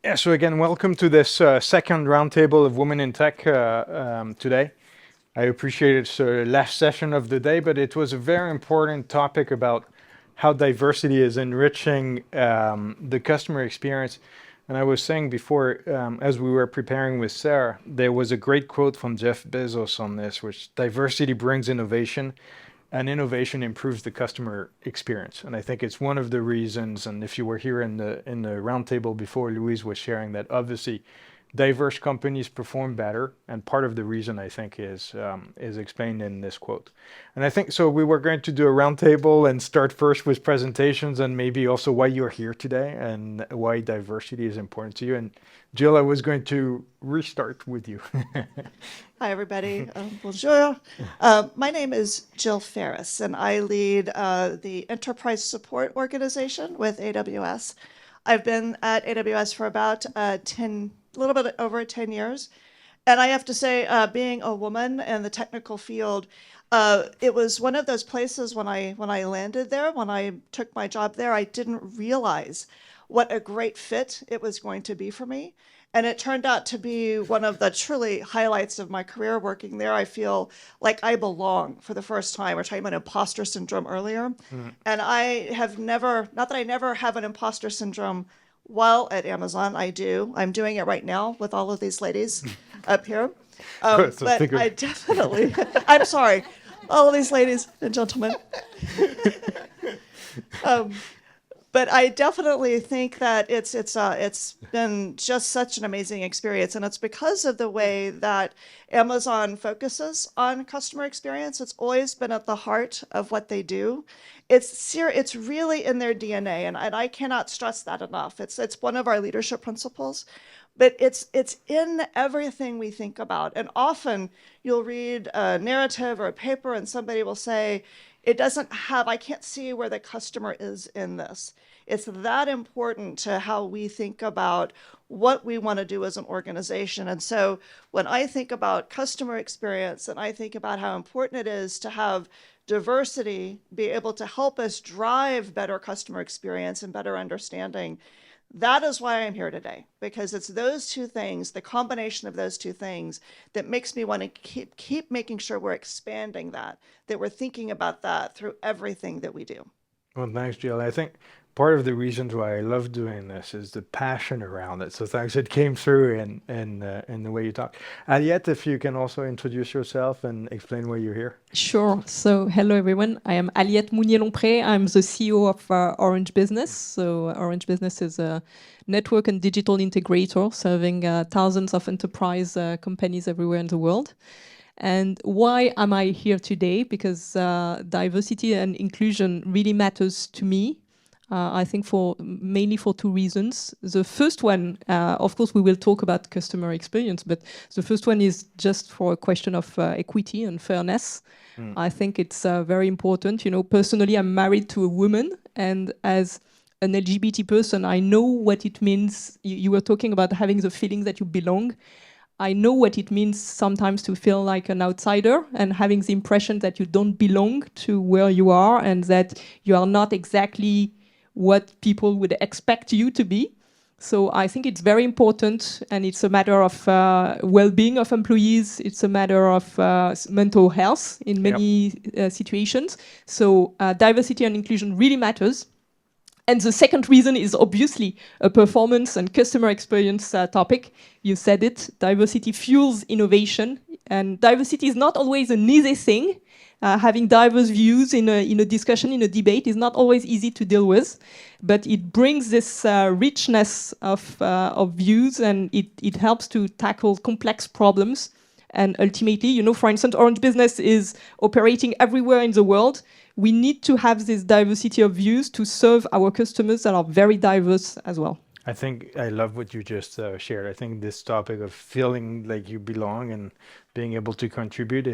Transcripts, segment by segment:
Yeah, so again, welcome to this second roundtable of Women in Tech today. I appreciate it's the last session of the day, but it was a very important topic about how diversity is enriching the customer experience. And I was saying before, as we were preparing with Sarah, there was a great quote from Jeff Bezos on this, which diversity brings innovation and innovation improves the customer experience. And I think it's one of the reasons, and if you were here in the roundtable before, Louise was sharing that obviously diverse companies perform better, and part of the reason I think is explained in this quote. And I think so. We were going to do a roundtable and start first with presentations, and maybe also why you're here today and why diversity is important to you. And Jill, I was going to restart with you. Hi, everybody. Bonjour. My name is Jill Fariss, and I lead the Enterprise Support Organization with AWS. I've been at AWS for about a little bit over 10 years. And I have to say, being a woman in the technical field, it was one of those places when I landed there, when I took my job there, I didn't realize what a great fit it was going to be for me. And it turned out to be one of the truly highlights of my career working there. I feel like I belong for the first time. We were talking about imposter syndrome earlier. And I have never, not that I never have an imposter syndrome while at Amazon, I do. I'm doing it right now with all of these ladies up here. So But I definitely, I'm sorry, all of these ladies and gentlemen. But I definitely think that it's been just such an amazing experience, and it's because of the way that Amazon focuses on customer experience. It's always been at the heart of what they do. It's really in their DNA, and I cannot stress that enough. It's one of our leadership principles, but it's in everything we think about. And often you'll read a narrative or a paper, and somebody will say, I can't see where the customer is in this. It's that important to how we think about what we want to do as an organization. And so when I think about customer experience and I think about how important it is to have diversity be able to help us drive better customer experience and better understanding, that is why I'm here today, because it's those two things, the combination of those two things, that makes me want to keep making sure we're expanding that we're thinking about that through everything that we do. Well, thanks, Jill. I think part of the reasons why I love doing this is the passion around it. So thanks, it came through in the way you talk. Aliette, if you can also introduce yourself and explain why you're here. Sure. So, hello everyone. I am Aliette Mounier-Lompré. I'm the CEO of Orange Business. So, Orange Business is a network and digital integrator serving thousands of enterprise companies everywhere in the world. And why am I here today? Because diversity and inclusion really matters to me. I think mainly for two reasons. The first one, of course, we will talk about customer experience, but the first one is just for a question of equity and fairness. I think it's very important. You know, personally, I'm married to a woman, and as an LGBT person, I know what it means. You were talking about having the feeling that you belong. I know what it means sometimes to feel like an outsider and having the impression that you don't belong to where you are and that you are not exactly what people would expect you to be. So I think it's very important, and it's a matter of well-being of employees. It's a matter of mental health in many situations. So diversity and inclusion really matters. And the second reason is obviously a performance and customer experience topic. You said it, diversity fuels innovation. And diversity is not always an easy thing. Having diverse views in a discussion, in a debate, is not always easy to deal with. But it brings this richness of views, and it helps to tackle complex problems. And ultimately, you know, for instance, Orange Business is operating everywhere in the world. We need to have this diversity of views to serve our customers that are very diverse as well. I think I love what you just shared. I think this topic of feeling like you belong and being able to contribute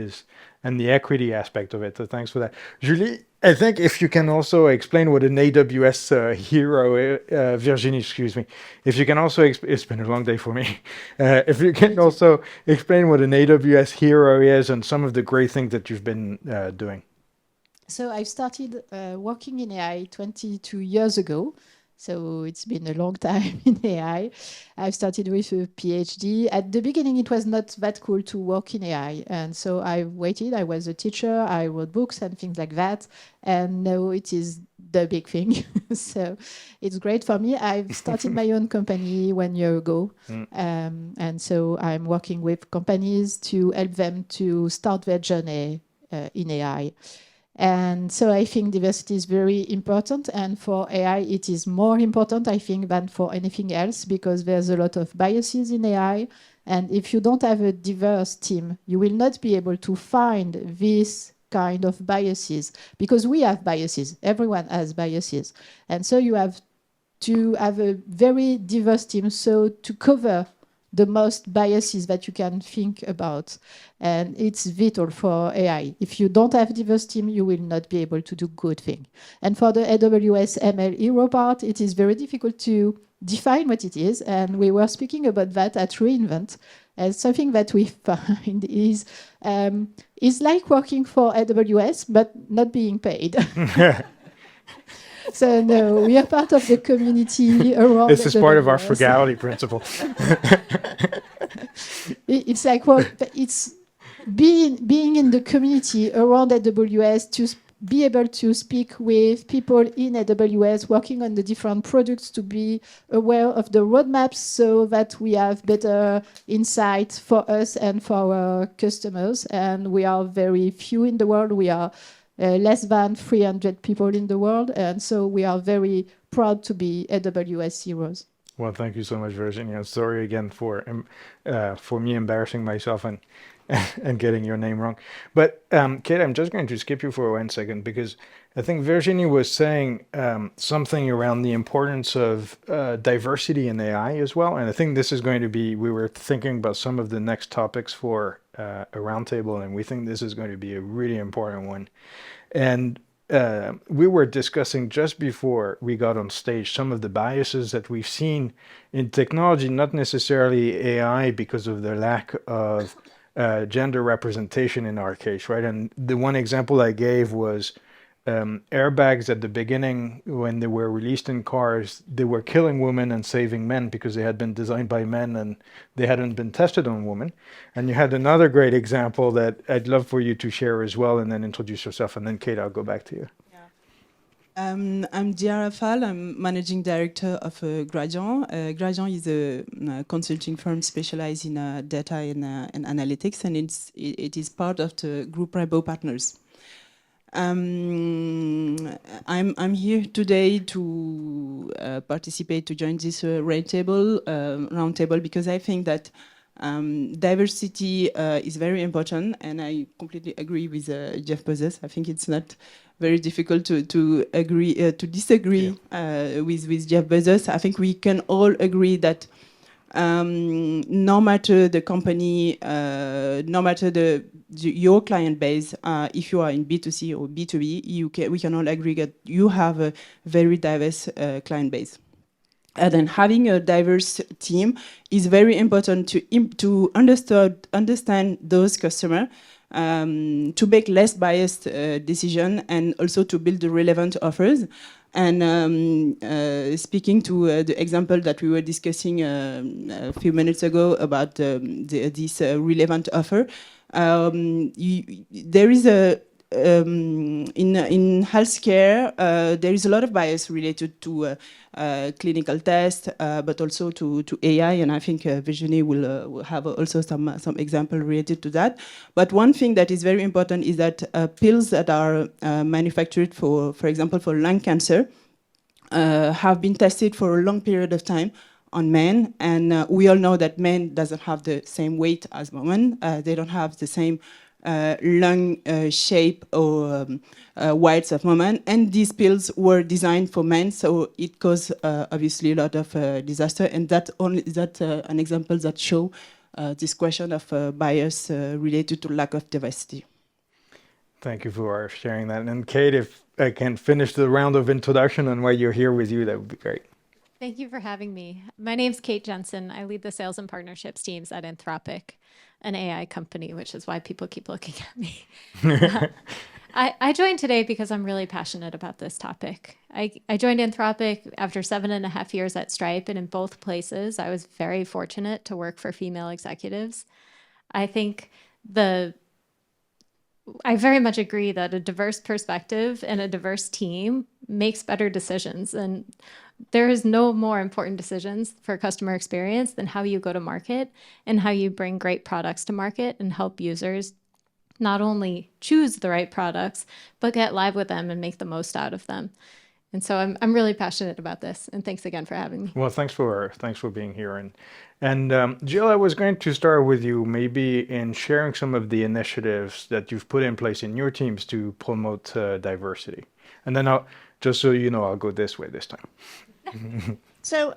and the equity aspect of it. So thanks for that. Julie, I think if you can also explain what an AWS hero, Virginie, excuse me, if you can also, it's been a long day for me. If you can also explain what an AWS hero is and some of the great things that you've been doing. So I started working in AI 22 years ago. So it's been a long time in AI. I've started with a PhD. At the beginning, it was not that cool to work in AI. And so I waited. I was a teacher. I wrote books and things like that. And now it is the big thing. So it's great for me. I've started my own company 1 year ago. And so I'm working with companies to help them to start their journey in AI. And so I think diversity is very important. And for AI, it is more important, I think, than for anything else, because there's a lot of biases in AI. And if you don't have a diverse team, you will not be able to find this kind of biases, because we have biases. Everyone has biases. And so you have to have a very diverse team, so to cover the most biases that you can think about. And it's vital for AI. If you don't have diverse team, you will not be able to do good thing. And for the AWS ML hero part, it is very difficult to define what it is. And we were speaking about that at reInvent. And something that we find is like working for AWS, but not being paid. So no, we are part of the community around. This is part of our frugality principle. It's like, well, it's being in the community around AWS to be able to speak with people in AWS working on the different products, to be aware of the roadmaps so that we have better insight for us and for our customers. And we are very few in the world. We are less than 300 people in the world. And so we are very proud to be AWS heroes. Well, thank you so much, Virginia. Sorry again for me embarrassing myself and and getting your name wrong. But Kate, I'm just going to skip you for 1 second, because I think Virginia was saying something around the importance of diversity in AI as well. And I think this is going to be, we were thinking about some of the next topics for a roundtable, and we think this is going to be a really important one. And we were discussing just before we got on stage some of the biases that we've seen in technology, not necessarily AI, because of the lack of gender representation in our case, right? And the one example I gave was airbags at the beginning, when they were released in cars, they were killing women and saving men because they had been designed by men and they hadn't been tested on women. And you had another great example that I'd love for you to share as well, and then introduce yourself. And then Kate, I'll go back to you. I'm Diara Fall. I'm managing director of Gradient. Gradient is a consulting firm specialized in data and analytics, and it is part of the group Rabo Partners. I'm here today to participate, to join this roundtable, because I think that diversity is very important, and I completely agree with Jeff Bezos. I think it's not very difficult to disagree with Jeff Bezos. I think we can all agree that no matter the company, no matter your client base, if you are in B2C or B2B, we can all agree that you have a very diverse client base. And then having a diverse team is very important to understand those customers, to make less biased decision, and also to build the relevant offers. And speaking to the example that we were discussing a few minutes ago about this relevant offer, there is a in healthcare, there is a lot of bias related to clinical tests, but also to AI, and I think Virginie will have also some example related to that. But one thing that is very important is that pills that are manufactured for example, for lung cancer, have been tested for a long period of time on men, and we all know that men doesn't have the same weight as women. They don't have the same lung shape or whites of women, and these pills were designed for men, so it caused obviously a lot of disaster, and that an example that show this question of bias related to lack of diversity. Thank you for sharing that. And Kate, if I can finish the round of introduction on why you're here with you, that would be great. Thank you for having me. My name's Kate Jensen. I lead the sales and partnerships teams at Anthropic, an AI company, which is why people keep looking at me. I joined today because I'm really passionate about this topic. I joined Anthropic after 7.5 years at Stripe, and in both places, I was very fortunate to work for female executives. I think I very much agree that a diverse perspective and a diverse team makes better decisions. And there is no more important decisions for customer experience than how you go to market and how you bring great products to market and help users not only choose the right products, but get live with them and make the most out of them. And so I'm really passionate about this. And thanks again for having me. Well, thanks for being here. And Jill, I was going to start with you maybe in sharing some of the initiatives that you've put in place in your teams to promote diversity. And then just so you know, I'll go this way this time. So,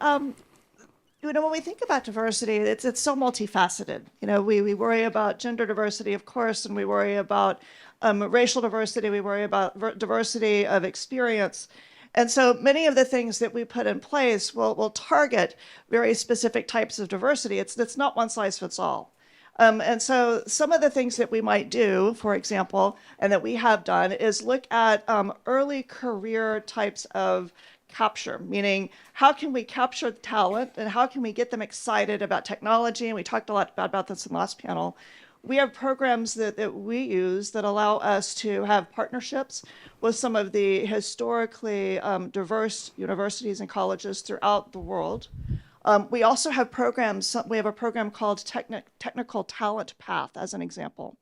when we think about diversity, it's so multifaceted. We worry about gender diversity, of course, and we worry about racial diversity. We worry about diversity of experience. And so many of the things that we put in place will target very specific types of diversity. It's not one size fits all. And so some of the things that we might do, for example, and that we have done, is look at early career types of capture, meaning how can we capture talent and how can we get them excited about technology? And we talked a lot about this in the last panel. We have programs that we use that allow us to have partnerships with some of the historically diverse universities and colleges throughout the world. We also have programs. We have a program called Technical Talent Path, as an example.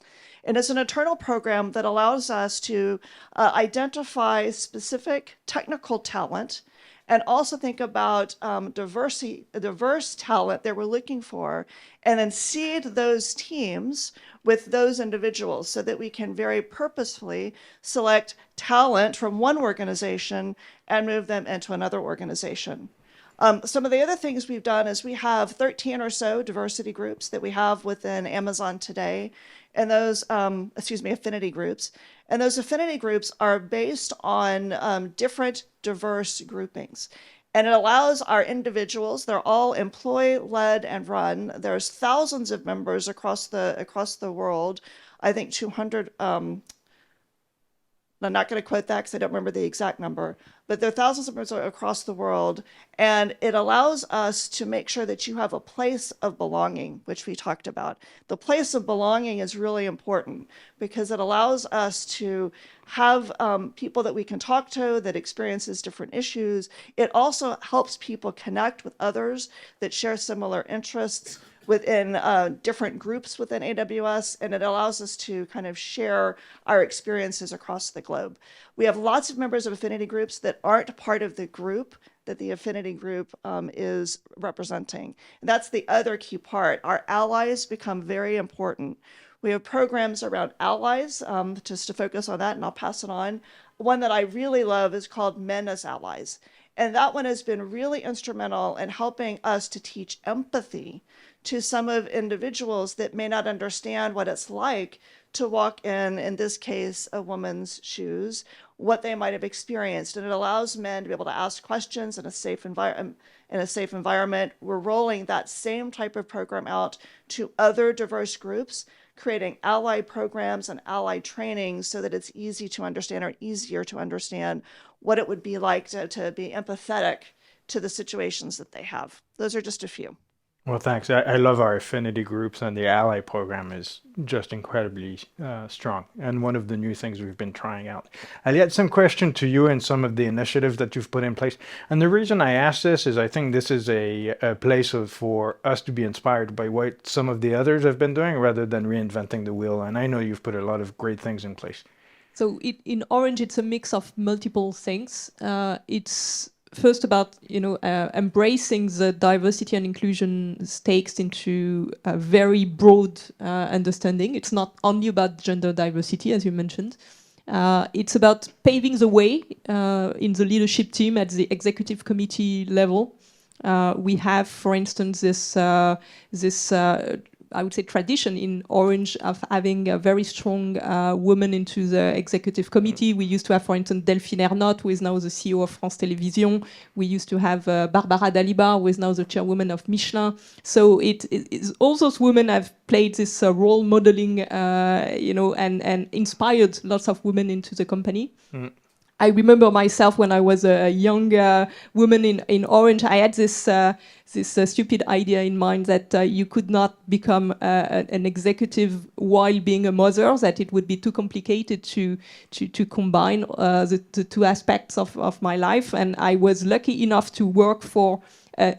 And it's an internal program that allows us to identify specific technical talent and also think about diverse talent that we're looking for, and then seed those teams with those individuals so that we can very purposefully select talent from one organization and move them into another organization. Some of the other things we've done is we have 13 or so diversity groups that we have within Amazon today, and those, affinity groups. And those affinity groups are based on different diverse groupings. And it allows our individuals, they're all employee-led and run. There's thousands of members across the world. I think 200, I'm not going to quote that because I don't remember the exact number, but there are thousands of members across the world, and it allows us to make sure that you have a place of belonging, which we talked about. The place of belonging is really important because it allows us to have people that we can talk to that experiences different issues. It also helps people connect with others that share similar interests within different groups within AWS, and it allows us to kind of share our experiences across the globe. We have lots of members of affinity groups that aren't part of the group that the affinity group is representing. And that's the other key part. Our allies become very important. We have programs around allies, just to focus on that, and I'll pass it on. One that I really love is called Men as Allies. And that one has been really instrumental in helping us to teach empathy to some of individuals that may not understand what it's like to walk in this case, a woman's shoes, what they might have experienced. And it allows men to be able to ask questions in a safe environment. We're rolling that same type of program out to other diverse groups, creating ally programs and ally training so that it's easy to understand or easier to understand what it would be like to be empathetic to the situations that they have. Those are just a few. Well, thanks. I love our affinity groups, and the ally program is just incredibly strong and one of the new things we've been trying out. I had some question to you and some of the initiatives that you've put in place. And the reason I ask this is I think this is a place for us to be inspired by what some of the others have been doing rather than reinventing the wheel. And I know you've put a lot of great things in place. So in Orange, it's a mix of multiple things. It's first about embracing the diversity and inclusion stakes into a very broad understanding. It's not only about gender diversity, as you mentioned. It's about paving the way in the leadership team at the executive committee level. We have, for instance, this I would say, tradition in Orange of having a very strong woman into the executive committee. We used to have, for instance, Delphine Ernotte, who is now the CEO of France Télévisions. We used to have Barbara Dalibar, who is now the chairwoman of Michelin. So all those women have played this role modeling, and inspired lots of women into the company. I remember myself when I was a young woman in Orange, I had this stupid idea in mind that you could not become an executive while being a mother, that it would be too complicated to combine the two aspects of my life. And I was lucky enough to work for a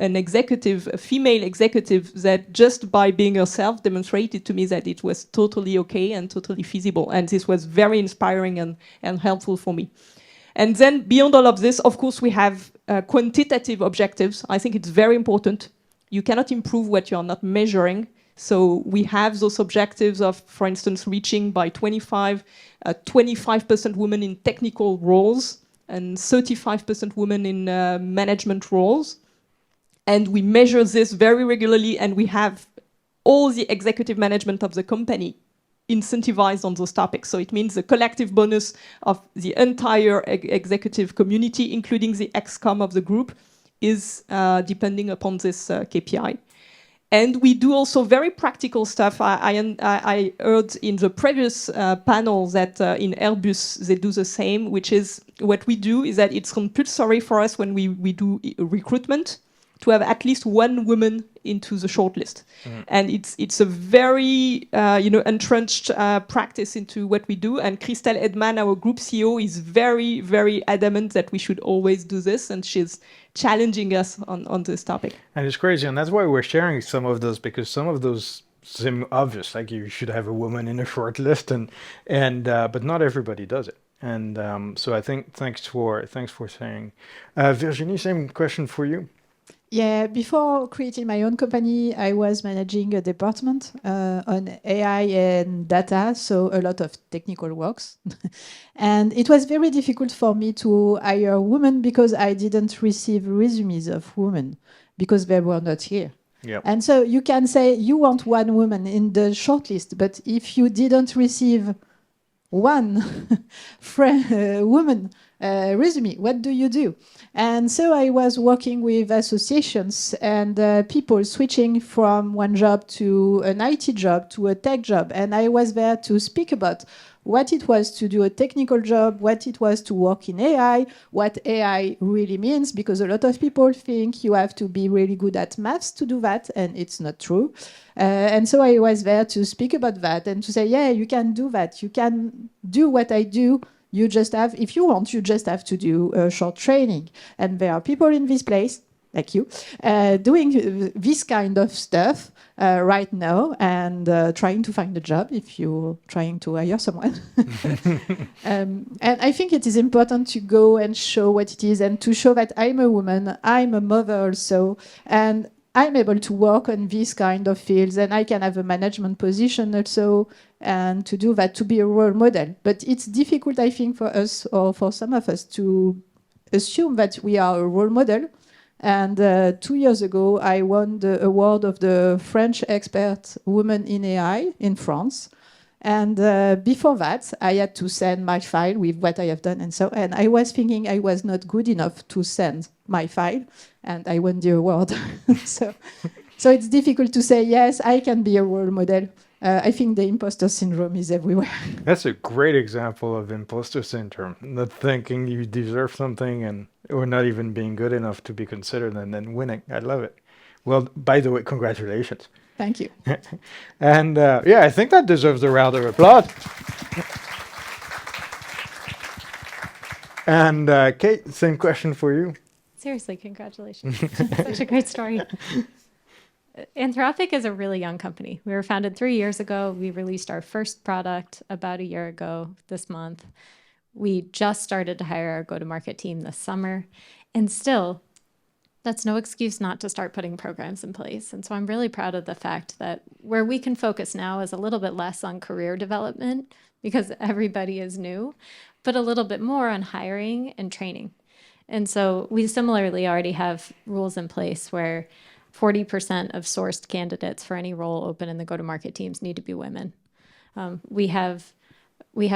female executive that just by being herself demonstrated to me that it was totally okay and totally feasible. And this was very inspiring and helpful for me. And then beyond all of this, of course, we have quantitative objectives. I think it's very important. You cannot improve what you are not measuring. So we have those objectives of, for instance, reaching by 25% women in technical roles and 35% women in management roles. And we measure this very regularly, and we have all the executive management of the company incentivized on those topics. So it means the collective bonus of the entire executive community, including the ex-com of the group, is depending upon this KPI. And we do also very practical stuff. I heard in the previous panel that in Airbus they do the same, which is what we do is that it's compulsory for us when we do recruitment to have at least one woman into the shortlist. And it's a very entrenched practice into what we do. And Christelle Edman, our group CEO, is very, very adamant that we should always do this, and she's challenging us on this topic. And it's crazy, and that's why we're sharing some of those, because some of those seem obvious, like you should have a woman in a short list, but not everybody does it. And so I think thanks for saying. Virginie, same question for you. Yeah, before creating my own company, I was managing a department on AI and data, so a lot of technical works. And it was very difficult for me to hire women because I didn't receive resumes of women because they were not here. Yep. And so you can say you want one woman in the shortlist, but if you didn't receive one woman resume, what do you do? And so I was working with associations and people switching from one job to an IT job to a tech job. And I was there to speak about what it was to do a technical job, what it was to work in AI, what AI really means, because a lot of people think you have to be really good at maths to do that, and it's not true. And so I was there to speak about that and to say, yeah, you can do that. You can do what I do. You just have, if you want, you just have to do a short training. And there are people in this place, like you, doing this kind of stuff right now and trying to find a job if you're trying to hire someone. And I think it is important to go and show what it is and to show that I'm a woman, I'm a mother also, and I'm able to work on these kind of fields, and I can have a management position also, and to do that, to be a role model. But it's difficult, I think, for us or for some of us to assume that we are a role model. And 2 years ago, I won the award of the French Expert Woman in AI in France. And before that, I had to send my file with what I have done. And I was thinking I was not good enough to send my file, and I won the award. So it's difficult to say, yes, I can be a role model. I think the imposter syndrome is everywhere. That's a great example of imposter syndrome, not thinking you deserve something or not even being good enough to be considered and then winning. I love it. Well, by the way, congratulations. Thank you. And I think that deserves a round of applause. And Kate, same question for you. Seriously, congratulations. Such a great story. Anthropic is a really young company. We were founded 3 years ago. We released our first product about a year ago this month. We just started to hire our go-to-market team this summer. And still, that's no excuse not to start putting programs in place. And so I'm really proud of the fact that where we can focus now is a little bit less on career development because everybody is new, but a little bit more on hiring and training. And so we similarly already have rules in place where 40% of sourced candidates for any role open in the go-to-market teams need to be women. We have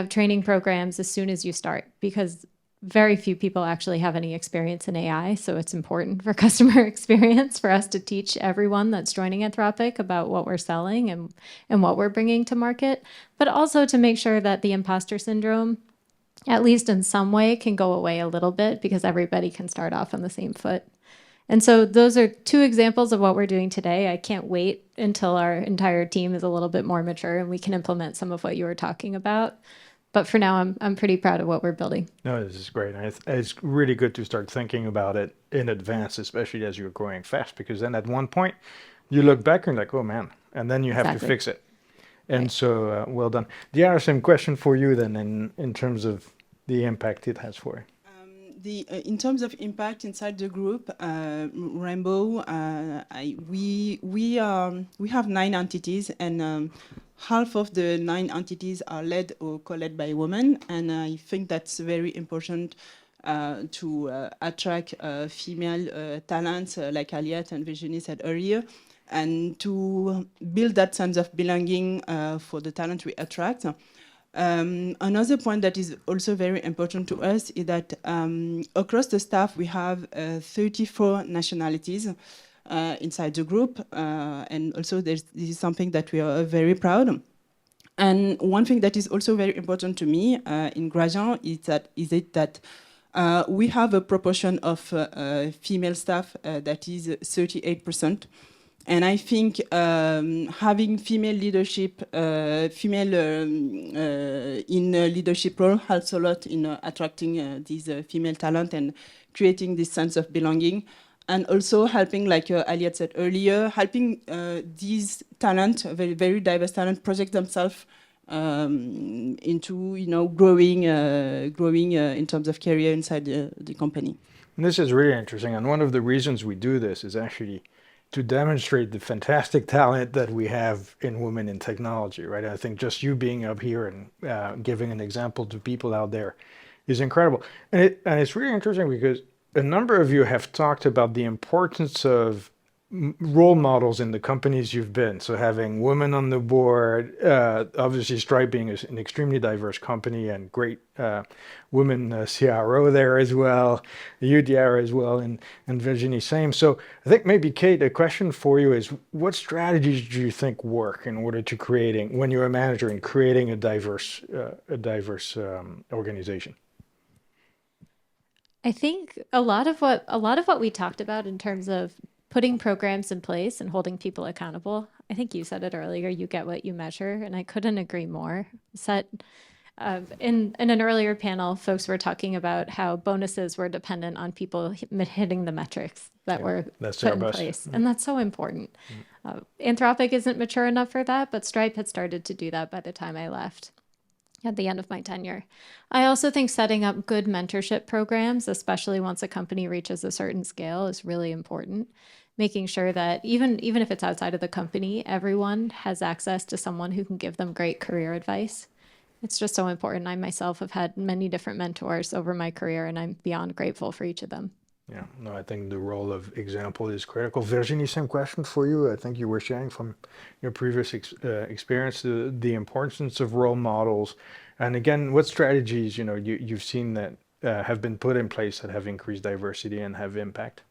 training programs as soon as you start, because very few people actually have any experience in AI. So it's important for customer experience for us to teach everyone that's joining Anthropic about what we're selling and what we're bringing to market, but also to make sure that the imposter syndrome, at least in some way, can go away a little bit, because everybody can start off on the same foot. And so those are two examples of what we're doing today. I can't wait until our entire team is a little bit more mature and we can implement some of what you were talking about. But for now, I'm pretty proud of what we're building. No, this is great. It's really good to start thinking about it in advance, especially as you're growing fast, because then at one point you look back and you're like, oh man, and then you have to fix it. And so, well done. Diara, same question for you then in terms of the impact it has for you. In terms of impact inside the group, Rainbow, we have 9 entities, and half of the 9 entities are led or co-led by women, and I think that's very important to attract female talents, like Aliette and Virginie said earlier, and to build that sense of belonging for the talent we attract. Another point that is also very important to us is that across the staff we have 34 nationalities inside the group, and also this is something that we are very proud of. And one thing that is also very important to me in Gradient is that we have a proportion of female staff that is 38%. And I think having female leadership, in leadership role helps a lot in attracting these female talent and creating this sense of belonging. And also helping, like Aliette said earlier, helping these talent, very, very diverse talent, project themselves into, growing in terms of career inside the company. And this is really interesting. And one of the reasons we do this is actually to demonstrate the fantastic talent that we have in women in technology, right? I think just you being up here and giving an example to people out there is incredible. And it's really interesting because a number of you have talked about the importance of role models in the companies you've been. So having women on the board, obviously Stripe being an extremely diverse company and great women CRO there as well, you Diara as well, and Virginie same. So I think maybe Kate, a question for you is, what strategies do you think work in order to creating, when you're a manager, in creating a diverse organization? I think a lot of what we talked about in terms of putting programs in place and holding people accountable. I think you said it earlier, you get what you measure, and I couldn't agree more. In an earlier panel, folks were talking about how bonuses were dependent on people hitting the metrics that were put in place, and that's so important. Anthropic isn't mature enough for that, but Stripe had started to do that by the time I left at the end of my tenure. I also think setting up good mentorship programs, especially once a company reaches a certain scale, is really important. Making sure that even if it's outside of the company, everyone has access to someone who can give them great career advice. It's just so important. I myself have had many different mentors over my career, and I'm beyond grateful for each of them. Yeah, no, I think the role of example is critical. Virginie, same question for you. I think you were sharing from your previous experience the importance of role models. And again, what strategies, you've seen that have been put in place that have increased diversity and have impact?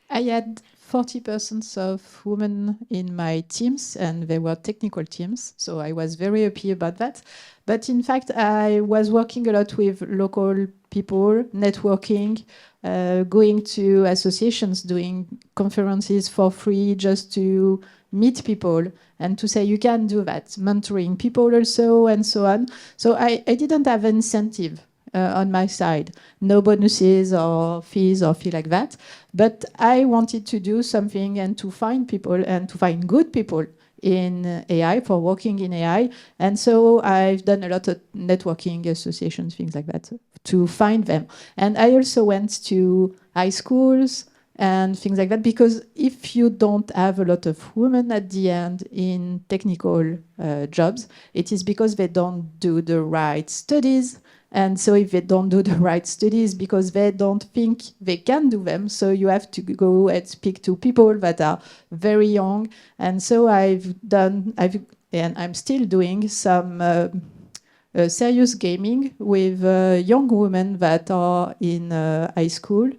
I had 40% of women in my teams, and they were technical teams, so I was very happy about that. But in fact, I was working a lot with local people, networking, going to associations, doing conferences for free just to meet people and to say you can do that, mentoring people also, and so on. So I didn't have incentive on my side, no bonuses or fees or fee like that. But I wanted to do something and to find people and to find good people in AI, for working in AI. And so I've done a lot of networking associations, things like that, to find them. And I also went to high schools and things like that, because if you don't have a lot of women at the end in technical jobs, it is because they don't do the right studies, And so if they don't do the right studies because they don't think they can do them, so you have to go and speak to people that are very young. And so and I'm still doing some serious gaming with young women that are in high school,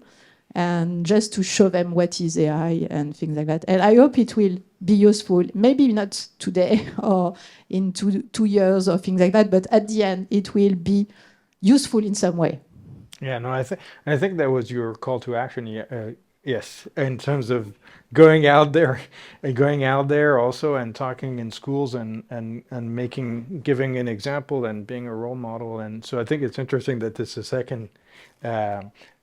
and just to show them what is AI and things like that. And I hope it will be useful, maybe not today or in 2 years or things like that, but at the end it will be useful in some way. Yeah, no, I think that was your call to action. Yes, in terms of going out there also and talking in schools and giving an example and being a role model. And so I think it's interesting that this is the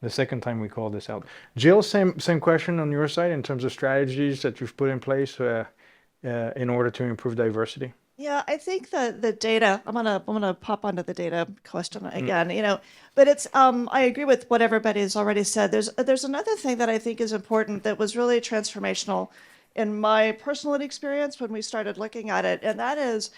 second time we call this out. Jill, same question on your side in terms of strategies that you've put in place in order to improve diversity. Yeah, I think that the data, I'm gonna pop onto the data question again, but it's I agree with what everybody's already said. There's another thing that I think is important that was really transformational in my personal experience when we started looking at it, and that is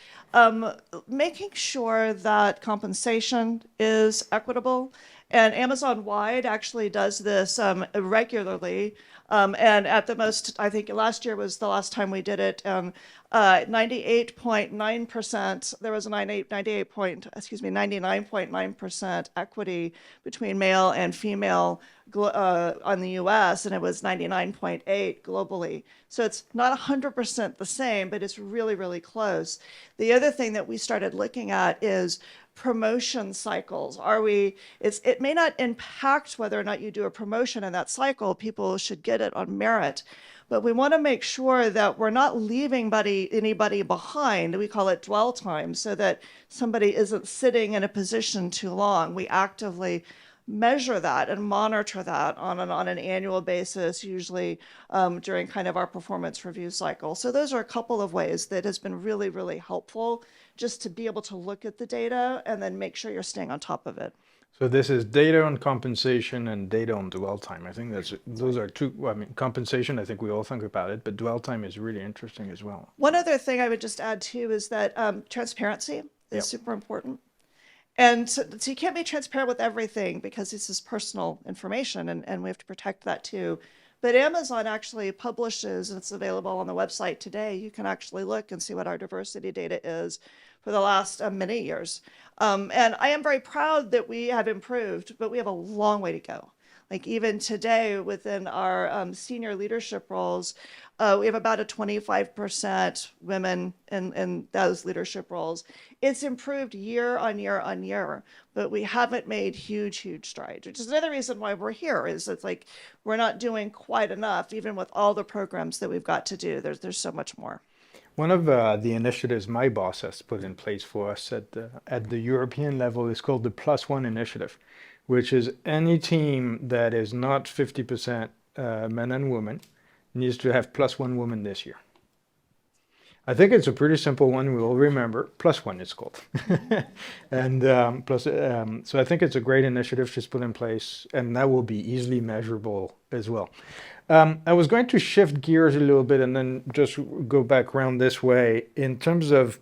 making sure that compensation is equitable. And Amazon-wide actually does this regularly. And at the most, I think last year was the last time we did it, 98.9%, there was a 99.9% equity between male and female on the US, and it was 99.8 globally. So it's not 100% the same, but it's really, really close. The other thing that we started looking at is promotion cycles. It may not impact whether or not you do a promotion in that cycle. People should get it on merit. But we want to make sure that we're not leaving anybody behind. We call it dwell time, so that somebody isn't sitting in a position too long. We actively measure that and monitor that on an annual basis, usually during kind of our performance review cycle. So those are a couple of ways that has been really, really helpful, just to be able to look at the data and then make sure you're staying on top of it. So this is data on compensation and data on dwell time. I think those are two. Well, I mean, compensation, I think we all think about it, but dwell time is really interesting as well. One other thing I would just add too is that transparency is super important. And so you can't be transparent with everything because this is personal information, and we have to protect that too. But Amazon actually publishes, and it's available on the website today. You can actually look and see what our diversity data is for the last many years. And I am very proud that we have improved, but we have a long way to go. Like even today within our senior leadership roles, we have about a 25% women in those leadership roles. It's improved year on year on year, but we haven't made huge strides, which is another reason why we're here, is it's like we're not doing quite enough, even with all the programs that we've got to do. There's so much more. One of the initiatives my boss has put in place for us at the European level is called the +1 initiative, which is any team that is not 50% men and women needs to have +1 woman this year. I think it's a pretty simple one. We all remember. +1 it's called. And so I think it's a great initiative just put in place, and that will be easily measurable as well. I was going to shift gears a little bit and then just go back around this way in terms of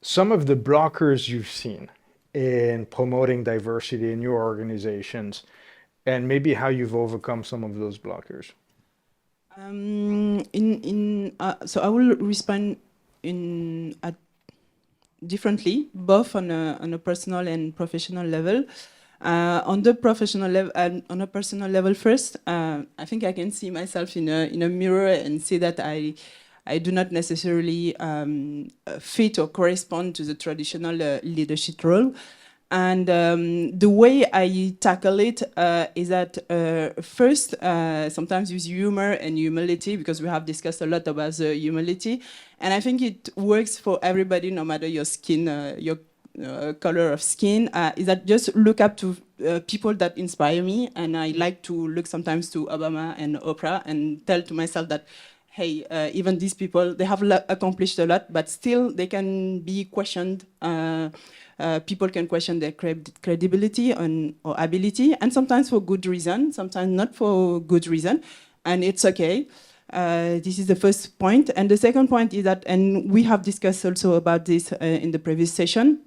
some of the blockers you've seen in promoting diversity in your organizations, and maybe how you've overcome some of those blockers. So I will respond differently, both on a personal and professional level. On the professional level and on a personal level first, I think I can see myself in a mirror and see that I do not necessarily fit or correspond to the traditional leadership role. And the way I tackle it is that first, sometimes use humor and humility, because we have discussed a lot about the humility. And I think it works for everybody, no matter your skin, your color of skin, is that just look up to people that inspire me. And I like to look sometimes to Obama and Oprah and tell to myself that, hey, even these people, they have accomplished a lot, but still they can be questioned. People can question their credibility or ability, and sometimes for good reason, sometimes not for good reason, and it's okay. This is the first point. And the second point is that, and we have discussed also about this in the previous session,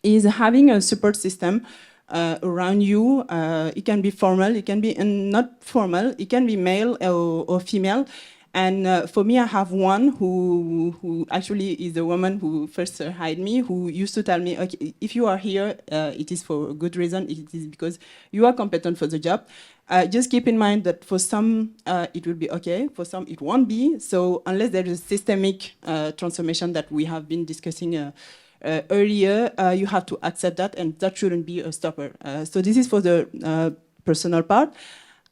is having a support system around you. It can be formal, it can be not formal, it can be male or female. And for me, I have one who actually is the woman who first hired me, who used to tell me, okay, if you are here, it is for a good reason. It is because you are competent for the job. Just keep in mind that for some, it will be okay. For some, it won't be. So unless there is a systemic transformation that we have been discussing earlier, you have to accept that, and that shouldn't be a stopper. So this is for the personal part.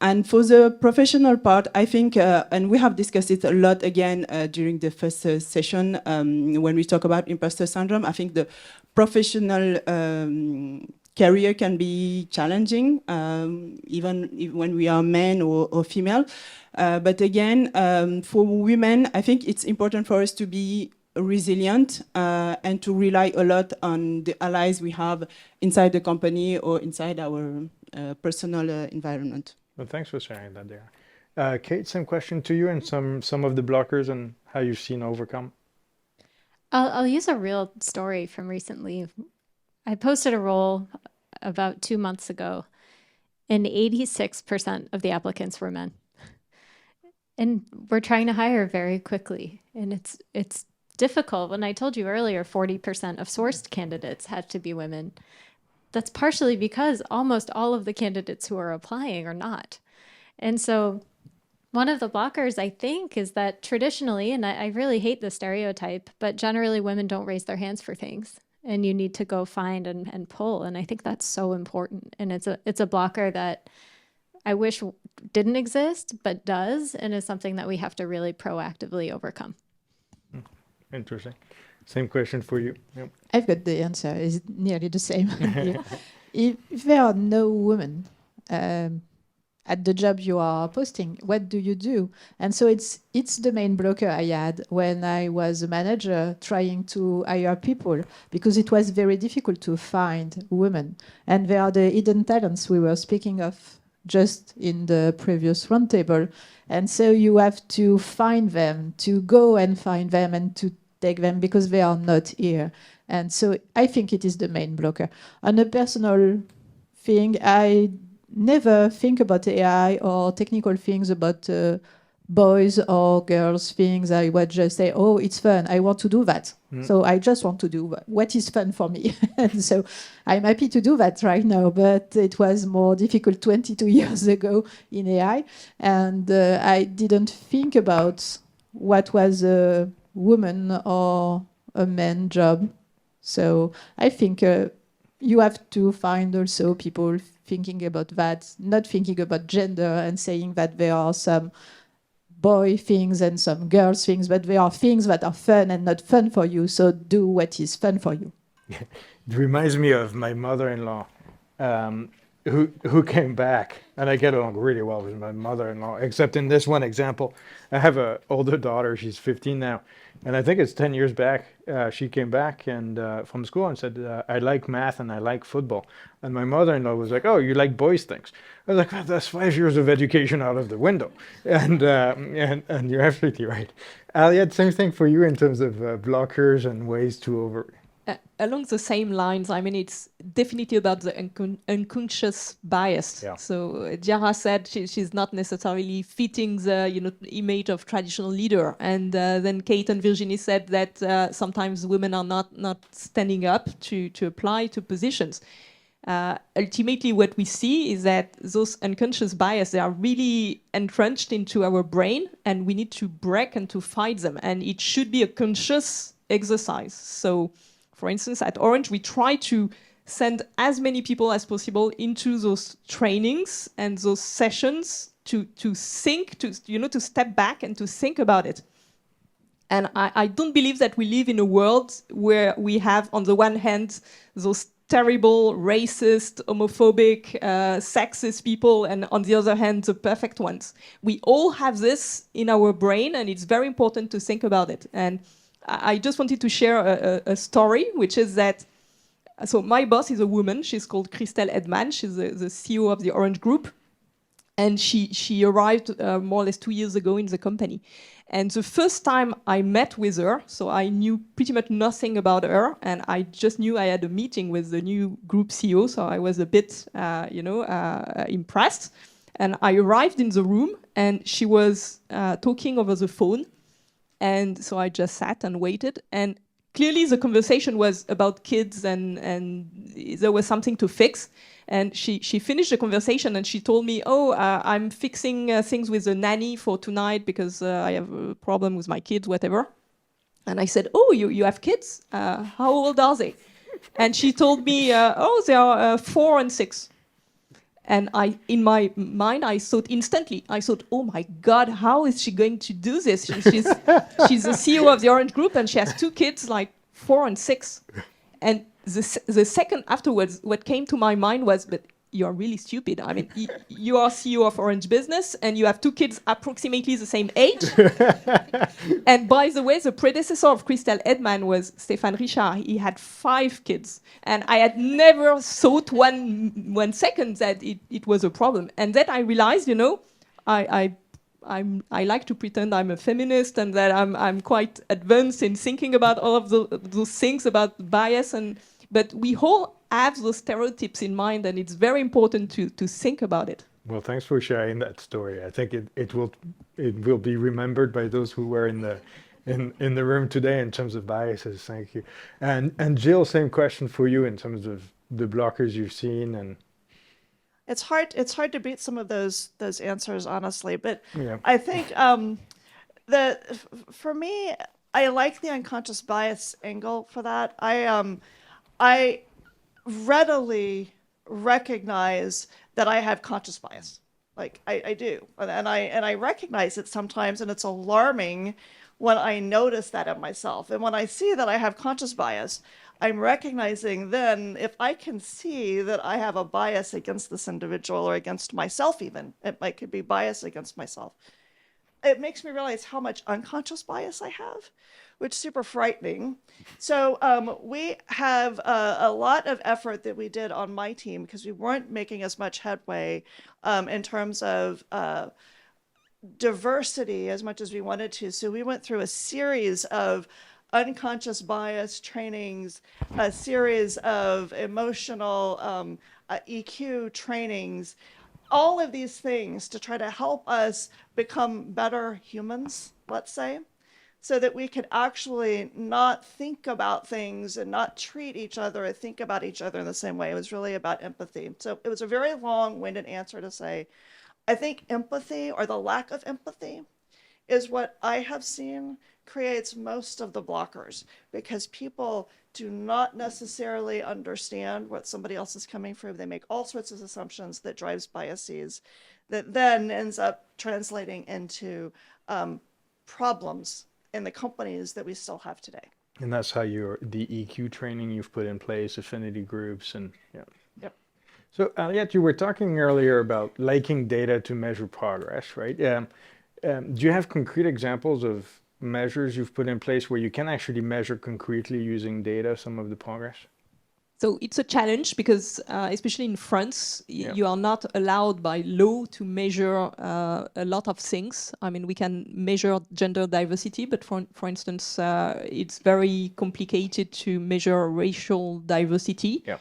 And for the professional part, I think, and we have discussed it a lot again during the first session, when we talk about imposter syndrome, I think the professional career can be challenging, even when we are men or female. But again, for women, I think it's important for us to be resilient and to rely a lot on the allies we have inside the company or inside our personal environment. Well, thanks for sharing that there. Kate, same question to you, and some of the blockers and how you've seen overcome. I'll use a real story from recently. I posted a role about 2 months ago, and 86% of the applicants were men. And we're trying to hire very quickly, and it's difficult. When I told you earlier, 40% of sourced candidates had to be women. That's partially because almost all of the candidates who are applying are not. And so one of the blockers, I think, is that traditionally, and I really hate the stereotype, but generally women don't raise their hands for things, and you need to go find and pull. And I think that's so important. And it's a blocker that I wish didn't exist, but does, and is something that we have to really proactively overcome. Interesting. Same question for you. Yep. I've got the answer. It's nearly the same. If there are no women at the job you are posting, what do you do? And so it's the main blocker I had when I was a manager trying to hire people, because it was very difficult to find women. And there are the hidden talents we were speaking of just in the previous roundtable. And so you have to find them, to go and find them and to take them, because they are not here. And so I think it is the main blocker. On a personal thing, I never think about AI or technical things about boys or girls things. I would just say, oh, it's fun, I want to do that. So I just want to do what is fun for me. And so I'm happy to do that right now, but it was more difficult 22 years ago in AI. And I didn't think about what was a woman or a man job. So I think you have to find also people thinking about that, not thinking about gender and saying that there are some boy things and some girls things, but there are things that are fun and not fun for you. So do what is fun for you. It reminds me of my mother-in-law, who came back, and I get along really well with my mother-in-law, except in this one example. I have an older daughter, she's 15 now, and I think it's 10 years back, she came back and from school and said, I like math and I like football. And my mother-in-law was like, oh, you like boys things. I was like, well, that's 5 years of education out of the window. And you're absolutely right. Aliette, same thing for you in terms of blockers and ways to along the same lines, I mean, it's definitely about the unconscious bias. Yeah. So Diarra said she's not necessarily fitting the image of traditional leader, and then Kate and Virginie said that sometimes women are not standing up to apply to positions. Ultimately, what we see is that those unconscious bias, they are really entrenched into our brain, and we need to break and to fight them. And it should be a conscious exercise. So, for instance, at Orange, we try to send as many people as possible into those trainings and those sessions to think, to step back and to think about it. And I don't believe that we live in a world where we have, on the one hand, those terrible, racist, homophobic, sexist people, and on the other hand, the perfect ones. We all have this in our brain, and it's very important to think about it. And I just wanted to share a story, which is that, so my boss is a woman. She's called Christelle Edman. She's the CEO of the Orange Group. And she arrived more or less 2 years ago in the company. And the first time I met with her, so I knew pretty much nothing about her, and I just knew I had a meeting with the new group CEO, so I was a bit, impressed. And I arrived in the room, and she was talking over the phone, and so I just sat and waited. And clearly, the conversation was about kids, and there was something to fix. And she finished the conversation and she told me, I'm fixing things with the nanny for tonight because I have a problem with my kids, whatever. And I said, you have kids? How old are they? And she told me, they are 4 and 6. And in my mind, I thought instantly, oh my God, how is she going to do this? She's the CEO of the Orange Group and she has 2 kids, like 4 and 6. And the second afterwards, what came to my mind was, but you're really stupid. I mean, you are CEO of Orange Business and you have 2 kids approximately the same age. And by the way, the predecessor of Christelle Edman was Stéphane Richard. He had 5 kids. And I had never thought one second that it was a problem. And then I realized, I like to pretend I'm a feminist and that I'm quite advanced in thinking about all of those things about bias, but we all have those stereotypes in mind, and it's very important to think about it. Well, thanks for sharing that story. I think it will be remembered by those who were in the room today in terms of biases. Thank you. And Jill, same question for you in terms of the blockers you've seen and. It's hard to beat some of those answers, honestly. But yeah. I think for me, I like the unconscious bias angle for that. I readily recognize that I have conscious bias. Like I do, and I recognize it sometimes, and it's alarming when I notice that in myself. And when I see that I have conscious bias, I'm recognizing then if I can see that I have a bias against this individual or against myself even, it could be bias against myself. It makes me realize how much unconscious bias I have, which is super frightening. So we have a lot of effort that we did on my team because we weren't making as much headway in terms of diversity as much as we wanted to. So we went through a series of unconscious bias trainings, a series of emotional EQ trainings, all of these things to try to help us become better humans, let's say, so that we could actually not think about things and not treat each other or think about each other in the same way. It was really about empathy. So it was a very long-winded answer to say, I think empathy or the lack of empathy is what I have seen creates most of the blockers because people do not necessarily understand what somebody else is coming from. They make all sorts of assumptions that drives biases that then ends up translating into problems in the companies that we still have today. And that's how the EQ training you've put in place, affinity groups, and yeah. Yep. So Aliette, you were talking earlier about liking data to measure progress, right? Do you have concrete examples of measures you've put in place where you can actually measure concretely using data some of the progress? So it's a challenge because, especially in France, you are not allowed by law to measure a lot of things. I mean, we can measure gender diversity, but for instance, it's very complicated to measure racial diversity. Yeah.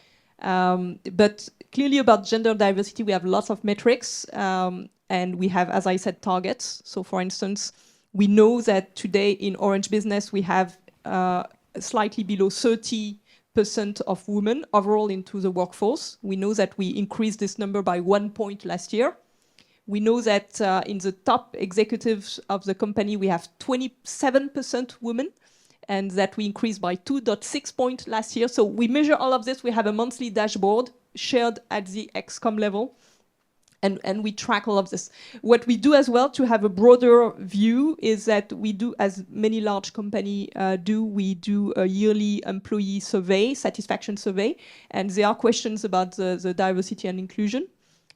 But clearly about gender diversity, we have lots of metrics, and we have, as I said, targets. So for instance, we know that today in Orange Business, we have slightly below 30% of women overall into the workforce. We know that we increased this number by 1 point last year. We know that in the top executives of the company, we have 27% women, and that we increased by 2.6 points last year. So we measure all of this. We have a monthly dashboard shared at the ExCom level. And we track all of this. What we do as well to have a broader view is that we do, as many large companies do, we do a yearly employee survey, satisfaction survey, and there are questions about the diversity and inclusion.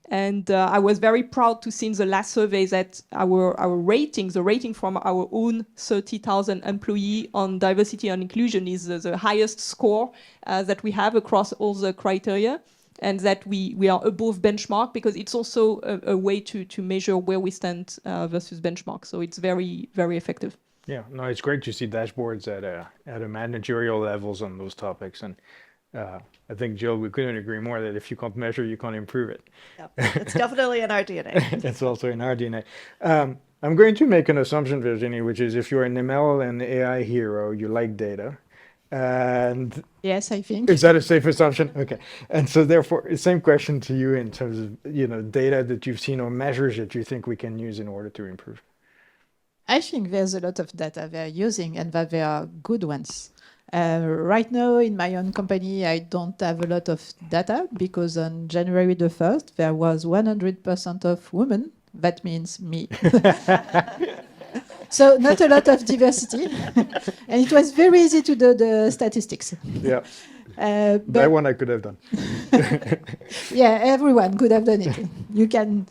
And I was very proud to see in the last survey that our rating, the rating from our own 30,000 employees on diversity and inclusion is the highest score that we have across all the criteria. and that we are above benchmark, because it's also a way to measure where we stand versus benchmark. So it's very, very effective. Yeah, no, it's great to see dashboards at a managerial levels on those topics. And I think, Jill, we couldn't agree more that if you can't measure, you can't improve it. Yeah, it's definitely in our DNA. It's also in our DNA. I'm going to make an assumption, Virginie, which is if you're an ML and AI hero, you like data. And Yes, I think. is that a safe assumption? Okay. And so therefore, same question to you in terms of, data that you've seen or measures that you think we can use in order to improve. I think there's a lot of data they're using and that they are good ones. Right now in my own company, I don't have a lot of data because on January the 1st, there was 100% of women. That means me. So not a lot of diversity. And it was very easy to do the statistics. Yeah. But That one I could have done. yeah, everyone could have done it. You can,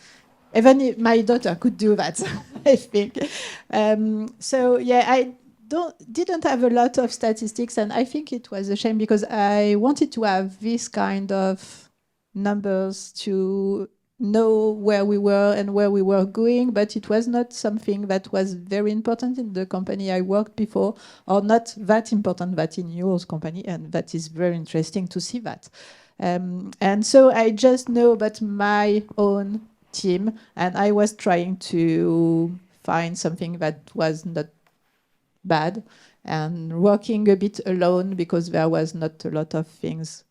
even my daughter could do that, I think. So yeah, I didn't have a lot of statistics, and I think it was a shame because I wanted to have this kind of numbers to know where we were and where we were going, but it was not something that was very important in the company I worked before, or not that important that in yours company, and that is very interesting to see that. And so I just know about my own team, and I was trying to find something that was not bad, and working a bit alone because there was not a lot of things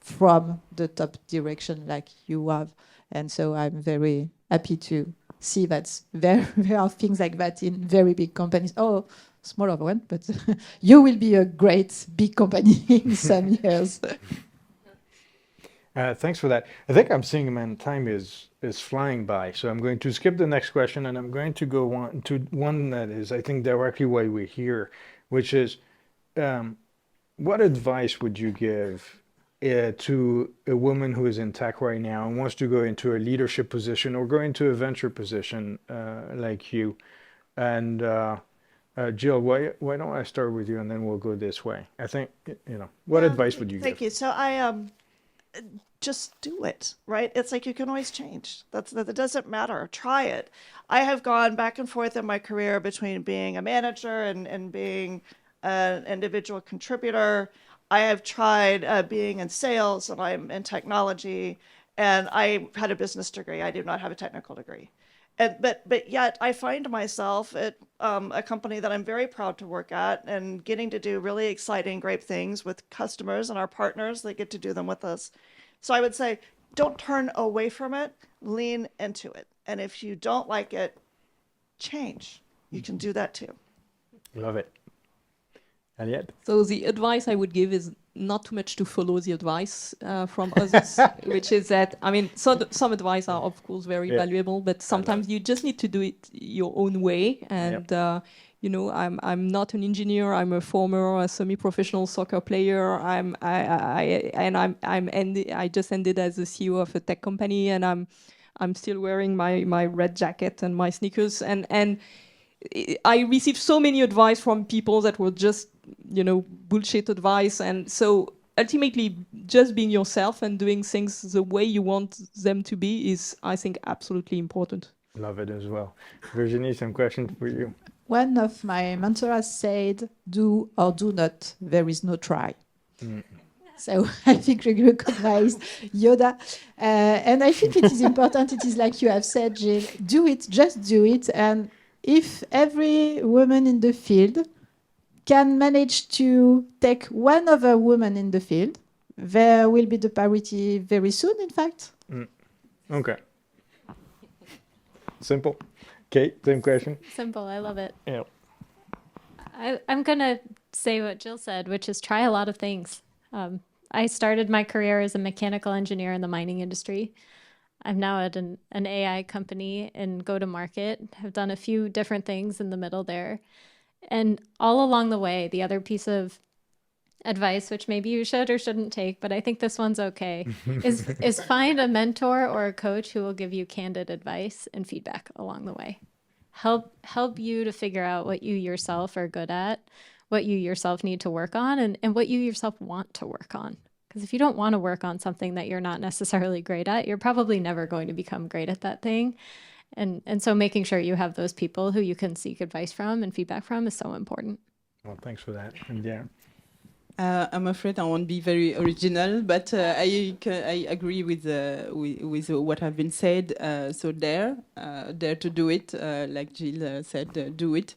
from the top direction like you have. And so I'm very happy to see that there are things like that in very big companies. Oh, smaller one, but you will be a great big company in some years. Thanks for that. I think I'm seeing, man, time is flying by. So I'm going to skip the next question, and I'm going to go on to one that is, I think, directly why we're here, which is, what advice would you give to a woman who is in tech right now and wants to go into a leadership position or go into a venture position like you? And Jill, why don't I start with you, and then we'll go this way? I think, what advice would you give? Thank you. So I just do it, right? It's like you can always change. That doesn't matter. Try it. I have gone back and forth in my career between being a manager and being an individual contributor. I have tried being in sales, and I'm in technology, and I had a business degree. I do not have a technical degree. But yet I find myself at a company that I'm very proud to work at and getting to do really exciting, great things with customers and our partners that get to do them with us. So I would say, don't turn away from it, lean into it. And if you don't like it, change. You can do that too. Love it. Aliette? So the advice I would give is not too much to follow the advice from others, which is that, I mean, some advice are of course very valuable, but sometimes you just need to do it your own way. And I'm not an engineer. I'm a former semi-professional soccer player. I just ended as the CEO of a tech company, and I'm still wearing my red jacket and my sneakers. And I received so many advice from people that were just, bullshit advice. And so ultimately, just being yourself and doing things the way you want them to be is, I think, absolutely important. Love it as well. Virginie, some questions for you. One of my mentors said, do or do not, there is no try. So I think we recognized Yoda. And I think it is important. It is like you have said, Jill, do it, just do it. And if every woman in the field can manage to take one other woman in the field, there will be the parity very soon, in fact. Okay. Simple. Kate, same question. Simple. I love it. Yeah. I'm going to say what Jill said, which is try a lot of things. I started my career as a mechanical engineer in the mining industry. I'm now at an AI company in go-to-market. I've done a few different things in the middle there. And all along the way, the other piece of advice, which maybe you should or shouldn't take, but I think this one's okay, is find a mentor or a coach who will give you candid advice and feedback along the way. Help you to figure out what you yourself are good at, what you yourself need to work on, and what you yourself want to work on. Because if you don't want to work on something that you're not necessarily great at, you're probably never going to become great at that thing. And so making sure you have those people who you can seek advice from and feedback from is so important. Well, thanks for that. And yeah. I'm afraid I won't be very original, but I agree with what have been said. So dare to do it, like Jill said, do it.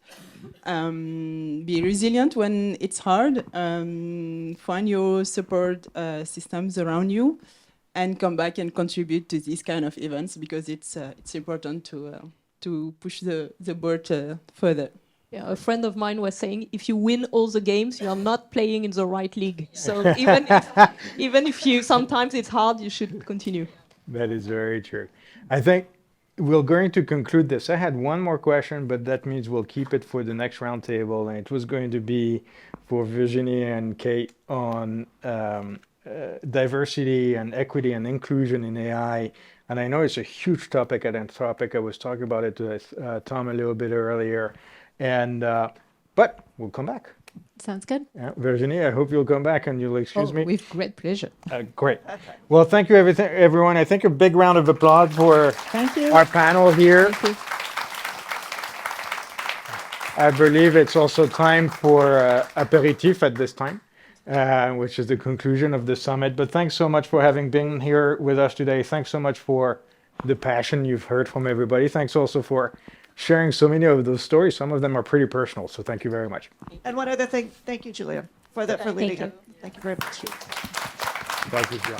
Be resilient when it's hard. Find your support systems around you, and come back and contribute to these kind of events, because it's important to push the board further. Yeah, a friend of mine was saying, if you win all the games, you are not playing in the right league. So even if you sometimes it's hard, you should continue. That is very true. I think we're going to conclude this. I had one more question, but that means we'll keep it for the next roundtable. And it was going to be for Virginie and Kate on diversity and equity and inclusion in AI. And I know it's a huge topic at Anthropic. I was talking about it with Tom a little bit earlier. And but we'll come back. Sounds good. Virginie, I hope you'll come back and you'll excuse me. With great pleasure. Great. Okay. Well, thank you, everyone. I think a big round of applause for our panel here. Thank you. I believe it's also time for aperitif at this time, which is the conclusion of the summit. But thanks so much for having been here with us today. Thanks so much for the passion you've heard from everybody. Thanks also for sharing so many of those stories. Some of them are pretty personal, so thank you very much. And one other thing, thank you, Julien, for leading you. it. Thank you very much. Thank you, Jill.